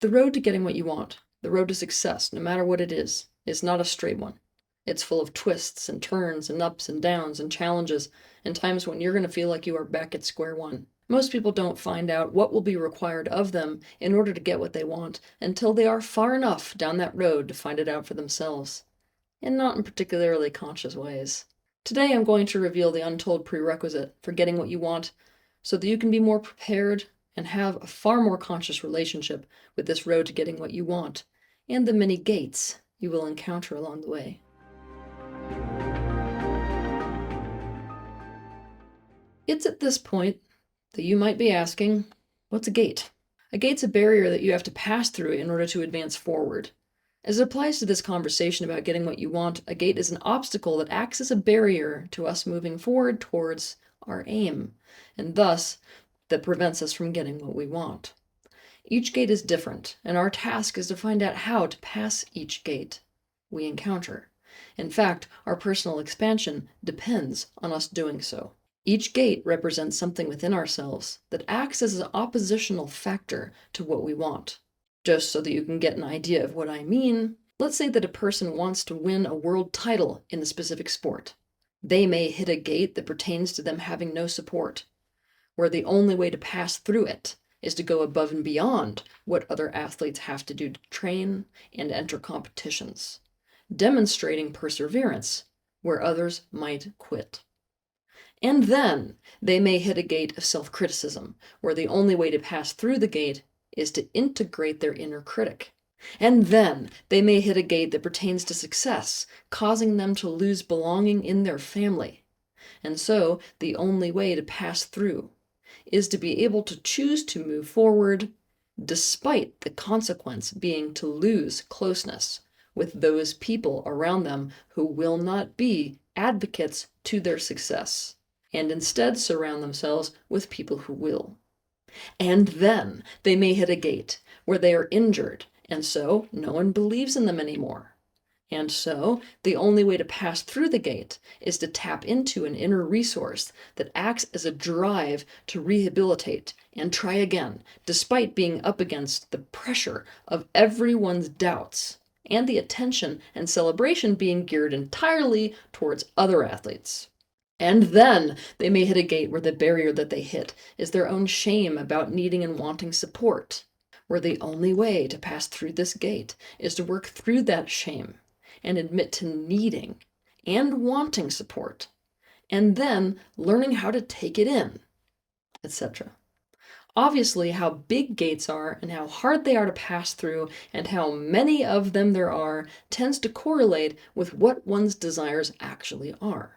The road to getting what you want, the road to success, no matter what it is not a straight one. It's full of twists and turns and ups and downs and challenges and times when you're going to feel like you are back at square one. Most people don't find out what will be required of them in order to get what they want until they are far enough down that road to find it out for themselves, and not in particularly conscious ways. Today I'm going to reveal the untold prerequisite for getting what you want so that you can be more prepared and have a far more conscious relationship with this road to getting what you want and the many gates you will encounter along the way. It's at this point that you might be asking, what's a gate? A gate's a barrier that you have to pass through in order to advance forward. As it applies to this conversation about getting what you want, a gate is an obstacle that acts as a barrier to us moving forward towards our aim, and thus that prevents us from getting what we want. Each gate is different, and our task is to find out how to pass each gate we encounter. In fact, our personal expansion depends on us doing so. Each gate represents something within ourselves that acts as an oppositional factor to what we want. Just so that you can get an idea of what I mean, let's say that a person wants to win a world title in a specific sport. They may hit a gate that pertains to them having no support, where the only way to pass through it is to go above and beyond what other athletes have to do to train and enter competitions, demonstrating perseverance where others might quit. And then they may hit a gate of self-criticism, where the only way to pass through the gate is to integrate their inner critic. And then they may hit a gate that pertains to success, causing them to lose belonging in their family. And so the only way to pass through is to be able to choose to move forward, despite the consequence being to lose closeness with those people around them who will not be advocates to their success, and instead surround themselves with people who will. And then they may hit a gate where they are injured, and so no one believes in them anymore. And so the only way to pass through the gate is to tap into an inner resource that acts as a drive to rehabilitate and try again, despite being up against the pressure of everyone's doubts and the attention and celebration being geared entirely towards other athletes. And then they may hit a gate where the barrier that they hit is their own shame about needing and wanting support, where the only way to pass through this gate is to work through that shame and admit to needing and wanting support, and then learning how to take it in, etc. Obviously, how big gates are and how hard they are to pass through and how many of them there are tends to correlate with what one's desires actually are.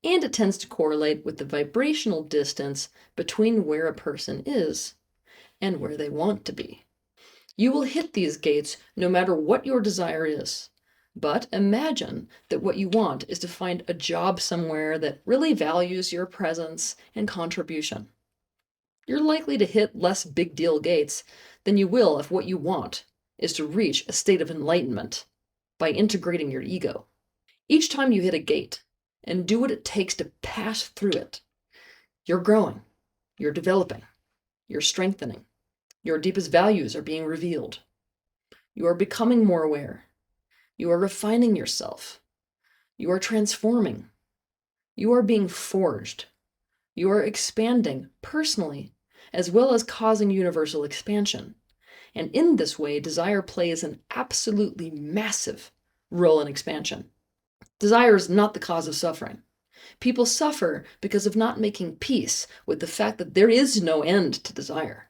And it tends to correlate with the vibrational distance between where a person is and where they want to be. You will hit these gates no matter what your desire is. But imagine that what you want is to find a job somewhere that really values your presence and contribution. You're likely to hit less big deal gates than you will if what you want is to reach a state of enlightenment by integrating your ego. Each time you hit a gate, and do what it takes to pass through it, you're growing, you're developing, you're strengthening. Your deepest values are being revealed. You are becoming more aware. You are refining yourself. You are transforming. You are being forged. You are expanding personally, as well as causing universal expansion. And in this way, desire plays an absolutely massive role in expansion. Desire is not the cause of suffering. People suffer because of not making peace with the fact that there is no end to desire.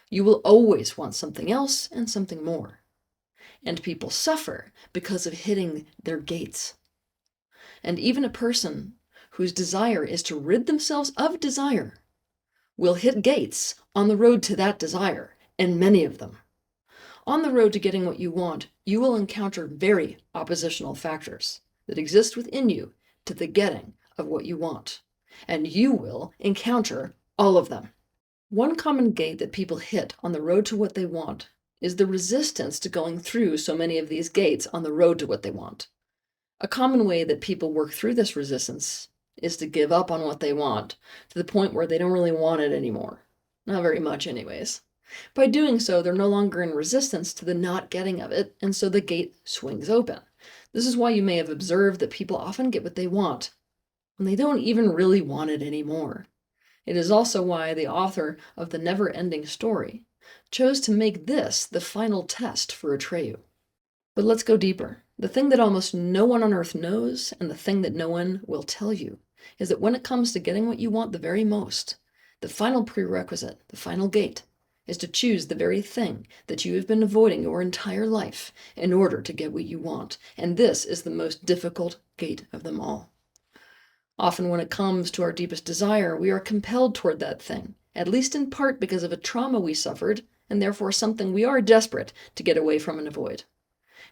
You will always want something else and something more. And people suffer because of hitting their gates. And even a person whose desire is to rid themselves of desire will hit gates on the road to that desire, and many of them. On the road to getting what you want, you will encounter very oppositional factors that exist within you to the getting of what you want, and you will encounter all of them. One common gate that people hit on the road to what they want is the resistance to going through so many of these gates on the road to what they want. A common way that people work through this resistance is to give up on what they want to the point where they don't really want it anymore. Not very much anyways. By doing so, they're no longer in resistance to the not getting of it, and so the gate swings open. This is why you may have observed that people often get what they want when they don't even really want it anymore. It is also why the author of The Never-Ending Story chose to make this the final test for Atreyu. But let's go deeper. The thing that almost no one on earth knows, and the thing that no one will tell you, is that when it comes to getting what you want the very most, the final prerequisite, the final gate, is to choose the very thing that you have been avoiding your entire life in order to get what you want. And this is the most difficult gate of them all. Often when it comes to our deepest desire, we are compelled toward that thing, at least in part because of a trauma we suffered, and therefore something we are desperate to get away from and avoid.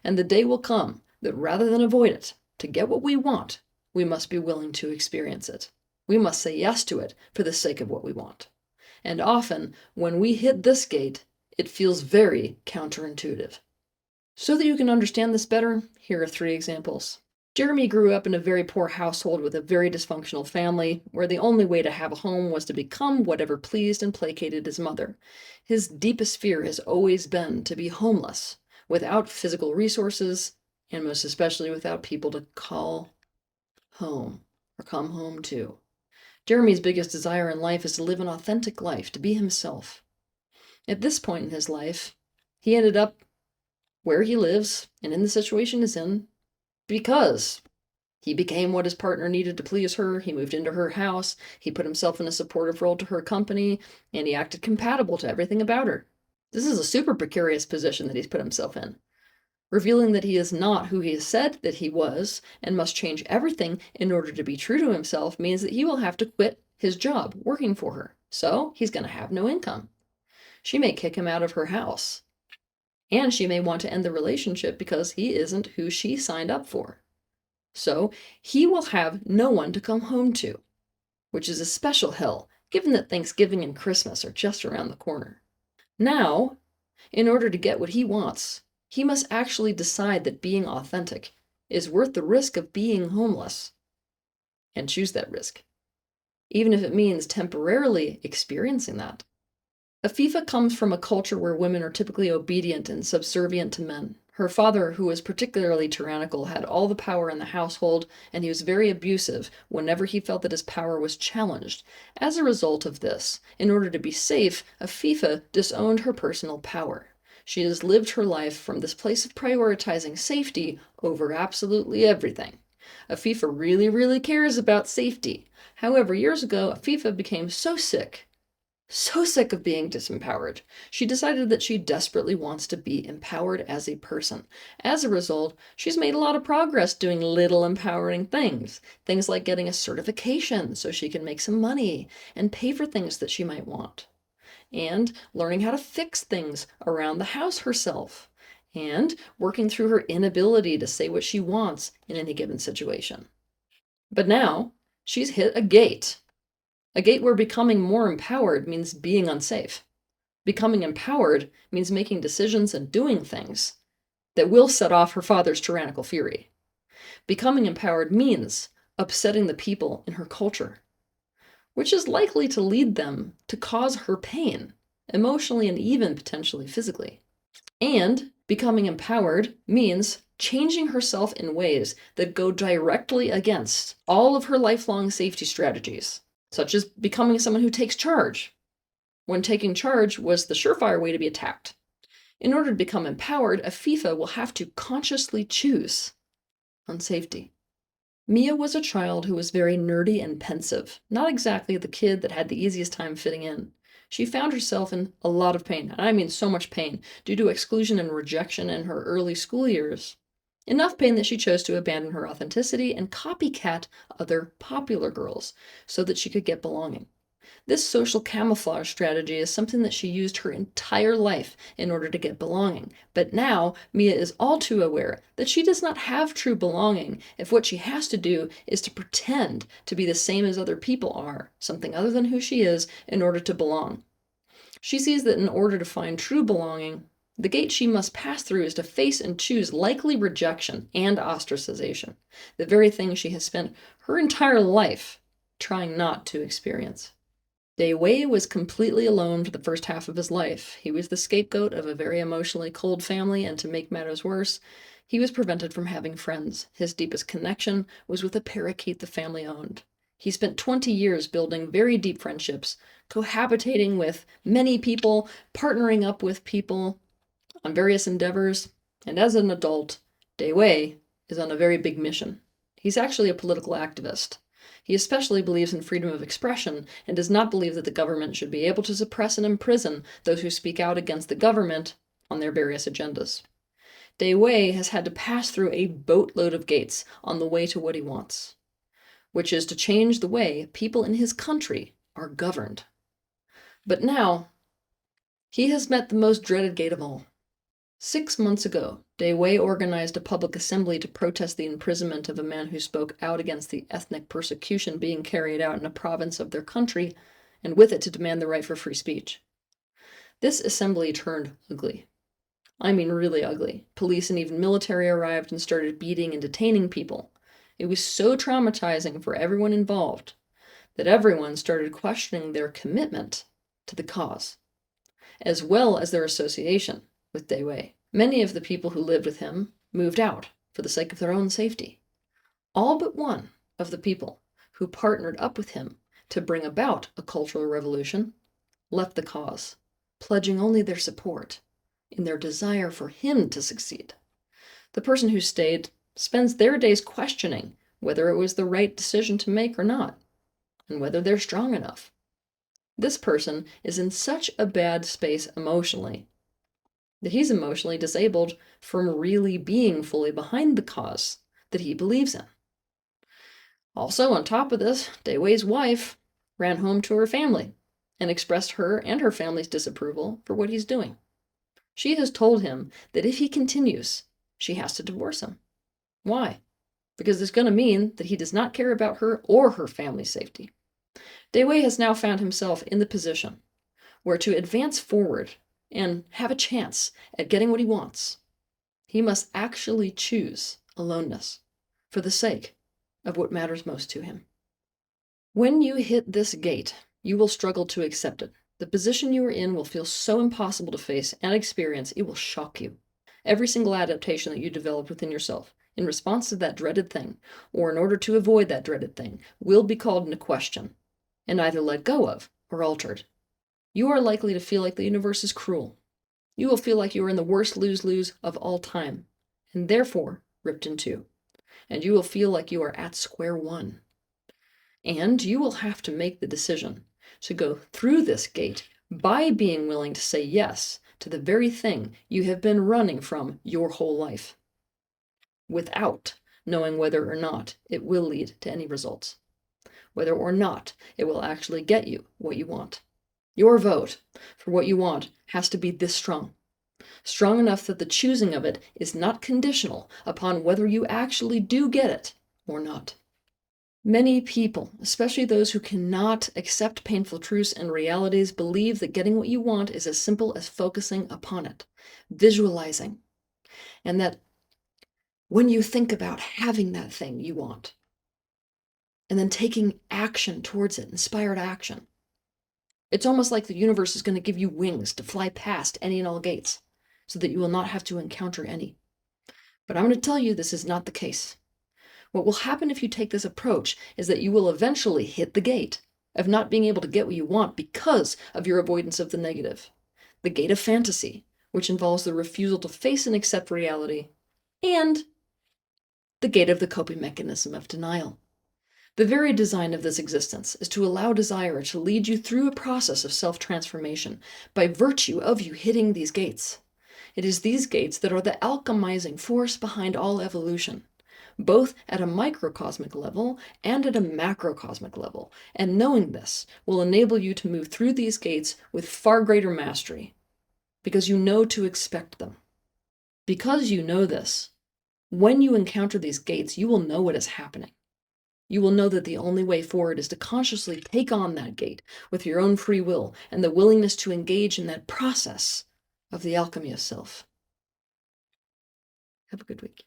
And the day will come that rather than avoid it, to get what we want, we must be willing to experience it. We must say yes to it for the sake of what we want. And often, when we hit this gate, it feels very counterintuitive. So that you can understand this better, here are 3 examples. Jeremy grew up in a very poor household with a very dysfunctional family, where the only way to have a home was to become whatever pleased and placated his mother. His deepest fear has always been to be homeless, without physical resources, and most especially without people to call home or come home to. Jeremy's biggest desire in life is to live an authentic life, to be himself. At this point in his life, he ended up where he lives and in the situation he's in because he became what his partner needed to please her. He moved into her house, he put himself in a supportive role to her company, and he acted compatible to everything about her. This is a super precarious position that he's put himself in, revealing that he is not who he has said that he was and must change everything in order to be true to himself means that he will have to quit his job working for her. So he's going to have no income. She may kick him out of her house, and she may want to end the relationship because he isn't who she signed up for. So he will have no one to come home to, which is a special hell, given that Thanksgiving and Christmas are just around the corner. Now, in order to get what he wants, he must actually decide that being authentic is worth the risk of being homeless, and choose that risk, even if it means temporarily experiencing that. Afifa comes from a culture where women are typically obedient and subservient to men. Her father, who was particularly tyrannical, had all the power in the household, and he was very abusive whenever he felt that his power was challenged. As a result of this, in order to be safe, Afifa disowned her personal power. She has lived her life from this place of prioritizing safety over absolutely everything. Afifa really, really cares about safety. However, years ago, Afifa became so sick of being disempowered, she decided that she desperately wants to be empowered as a person. As a result, she's made a lot of progress doing little empowering things. Things like getting a certification so she can make some money and pay for things that she might want. And learning how to fix things around the house herself. And working through her inability to say what she wants in any given situation. But now, she's hit a gate. A gate where becoming more empowered means being unsafe. Becoming empowered means making decisions and doing things that will set off her father's tyrannical fury. Becoming empowered means upsetting the people in her culture, which is likely to lead them to cause her pain, emotionally and even potentially physically. And becoming empowered means changing herself in ways that go directly against all of her lifelong safety strategies, such as becoming someone who takes charge, when taking charge was the surefire way to be attacked. In order to become empowered, Afifa will have to consciously choose on safety. Mia was a child who was very nerdy and pensive, not exactly the kid that had the easiest time fitting in. She found herself in a lot of pain, and I mean so much pain, due to exclusion and rejection in her early school years. Enough pain that she chose to abandon her authenticity and copycat other popular girls so that she could get belonging. This social camouflage strategy is something that she used her entire life in order to get belonging. But now, Mia is all too aware that she does not have true belonging if what she has to do is to pretend to be the same as other people are, something other than who she is, in order to belong. She sees that in order to find true belonging, the gate she must pass through is to face and choose likely rejection and ostracization, the very thing she has spent her entire life trying not to experience. Wei was completely alone for the first half of his life. He was the scapegoat of a very emotionally cold family, and to make matters worse, he was prevented from having friends. His deepest connection was with a parakeet the family owned. He spent 20 years building very deep friendships, cohabitating with many people, partnering up with people on various endeavors, and as an adult, Wei is on a very big mission. He's actually a political activist. He especially believes in freedom of expression and does not believe that the government should be able to suppress and imprison those who speak out against the government on their various agendas. Wei has had to pass through a boatload of gates on the way to what he wants, which is to change the way people in his country are governed. But now, he has met the most dreaded gate of all. 6 months ago, Wei organized a public assembly to protest the imprisonment of a man who spoke out against the ethnic persecution being carried out in a province of their country, and with it to demand the right for free speech. This assembly turned ugly. I mean really ugly. Police and even military arrived and started beating and detaining people. It was so traumatizing for everyone involved that everyone started questioning their commitment to the cause, as well as their association with Wei. Many of the people who lived with him moved out for the sake of their own safety. All but one of the people who partnered up with him to bring about a cultural revolution left the cause, pledging only their support in their desire for him to succeed. The person who stayed spends their days questioning whether it was the right decision to make or not, and whether they're strong enough. This person is in such a bad space emotionally that he's emotionally disabled from really being fully behind the cause that he believes in. Also, on top of this, Wei's wife ran home to her family and expressed her and her family's disapproval for what he's doing. She has told him that if he continues, she has to divorce him. Why? Because it's going to mean that he does not care about her or her family's safety. Wei has now found himself in the position where to advance forward and have a chance at getting what he wants, he must actually choose aloneness for the sake of what matters most to him. When you hit this gate, you will struggle to accept it. The position you are in will feel so impossible to face and experience, it will shock you. Every single adaptation that you develop within yourself in response to that dreaded thing, or in order to avoid that dreaded thing, will be called into question and either let go of or altered. You are likely to feel like the universe is cruel. You will feel like you are in the worst lose-lose of all time, and therefore ripped in two. And you will feel like you are at square one. And you will have to make the decision to go through this gate by being willing to say yes to the very thing you have been running from your whole life, without knowing whether or not it will lead to any results, whether or not it will actually get you what you want. Your vote for what you want has to be this strong. Strong enough that the choosing of it is not conditional upon whether you actually do get it or not. Many people, especially those who cannot accept painful truths and realities, believe that getting what you want is as simple as focusing upon it, visualizing, and that when you think about having that thing you want, and then taking action towards it, inspired action, it's almost like the universe is going to give you wings to fly past any and all gates, so that you will not have to encounter any. But I'm going to tell you this is not the case. What will happen if you take this approach is that you will eventually hit the gate of not being able to get what you want because of your avoidance of the negative. The gate of fantasy, which involves the refusal to face and accept reality, and the gate of the coping mechanism of denial. The very design of this existence is to allow desire to lead you through a process of self-transformation by virtue of you hitting these gates. It is these gates that are the alchemizing force behind all evolution, both at a microcosmic level and at a macrocosmic level. And knowing this will enable you to move through these gates with far greater mastery, because you know to expect them. Because you know this, when you encounter these gates, you will know what is happening. You will know that the only way forward is to consciously take on that gate with your own free will and the willingness to engage in that process of the alchemy of self. Have a good week.